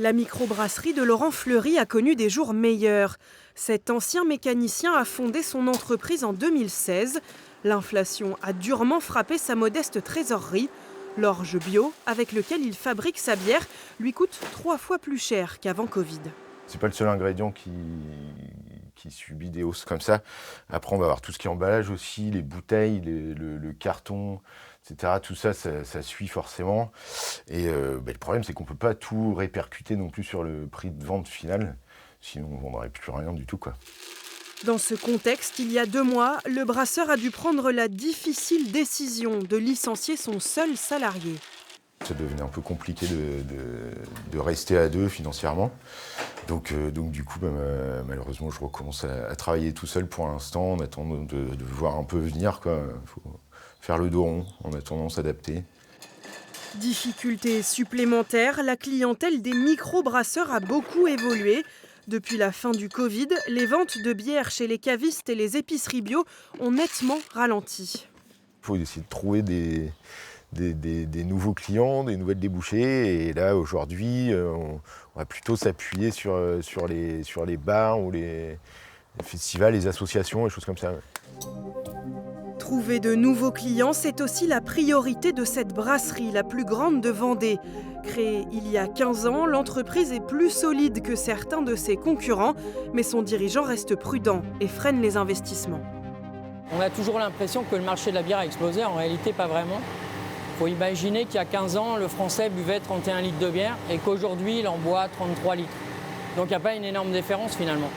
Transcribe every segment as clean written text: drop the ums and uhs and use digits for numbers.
La microbrasserie de Laurent Fleury a connu des jours meilleurs. Cet ancien mécanicien a fondé son entreprise en 2016. L'inflation a durement frappé sa modeste trésorerie. L'orge bio, avec lequel il fabrique sa bière, lui coûte 3 fois plus cher qu'avant Covid. C'est pas le seul ingrédient qui subit des hausses comme ça. Après, on va avoir tout ce qui est emballage aussi, les bouteilles, le carton, etc. Tout ça, ça suit forcément. Et le problème, c'est qu'on peut pas tout répercuter non plus sur le prix de vente final. Sinon, on ne vendrait plus rien du tout, quoi. Dans ce contexte, il y a 2 mois, le brasseur a dû prendre la difficile décision de licencier son seul salarié. Ça devenait un peu compliqué de rester à deux financièrement. Donc du coup, malheureusement, je recommence à travailler tout seul pour l'instant, en attendant de voir un peu venir, quoi. Faut faire le dos rond, en attendant s'adapter. Difficulté supplémentaire, la clientèle des micro-brasseurs a beaucoup évolué. Depuis la fin du Covid, les ventes de bière chez les cavistes et les épiceries bio ont nettement ralenti. Il faut essayer de trouver des nouveaux clients, des nouvelles débouchés. Et là, aujourd'hui, on va plutôt s'appuyer sur les bars ou les festivals, les associations, et choses comme ça. Trouver de nouveaux clients, c'est aussi la priorité de cette brasserie, la plus grande de Vendée. Créée il y a 15 ans, l'entreprise est plus solide que certains de ses concurrents, mais son dirigeant reste prudent et freine les investissements. On a toujours l'impression que le marché de la bière a explosé, en réalité pas vraiment. Il faut imaginer qu'il y a 15 ans, le Français buvait 31 litres de bière et qu'aujourd'hui, il en boit 33 litres. Donc il n'y a pas une énorme différence finalement.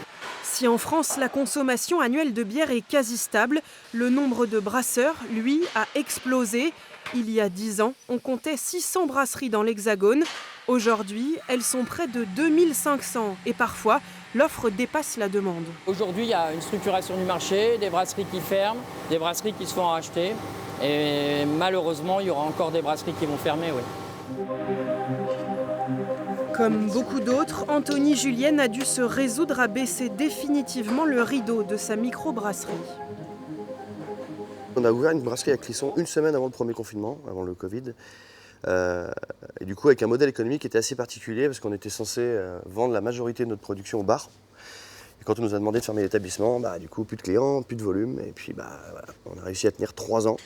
Si en France, la consommation annuelle de bière est quasi stable, le nombre de brasseurs, lui, a explosé. Il y a 10 ans, on comptait 600 brasseries dans l'Hexagone. Aujourd'hui, elles sont près de 2500 et parfois, l'offre dépasse la demande. Aujourd'hui, il y a une structuration du marché, des brasseries qui ferment, des brasseries qui se font racheter. Et malheureusement, il y aura encore des brasseries qui vont fermer, oui. Comme beaucoup d'autres, Anthony Julienne a dû se résoudre à baisser définitivement le rideau de sa microbrasserie. On a ouvert une brasserie à Clisson une semaine avant le premier confinement, avant le Covid. Et du coup, avec un modèle économique qui était assez particulier parce qu'on était censé vendre la majorité de notre production au bar. Et quand on nous a demandé de fermer l'établissement, du coup, plus de clients, plus de volume. Et puis, voilà, on a réussi à tenir 3 ans.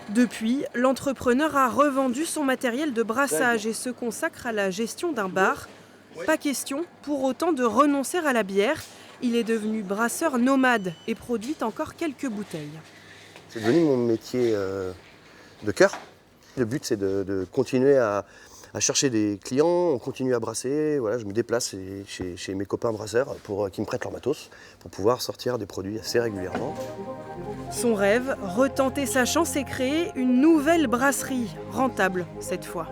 Depuis, l'entrepreneur a revendu son matériel de brassage et se consacre à la gestion d'un bar. Pas question, pour autant, de renoncer à la bière. Il est devenu brasseur nomade et produit encore quelques bouteilles. C'est devenu mon métier de cœur. Le but, c'est de continuer à chercher des clients, on continue à brasser. Voilà, je me déplace chez mes copains brasseurs qui me prêtent leur matos pour pouvoir sortir des produits assez régulièrement. Son rêve, retenter sa chance et créer une nouvelle brasserie, rentable cette fois.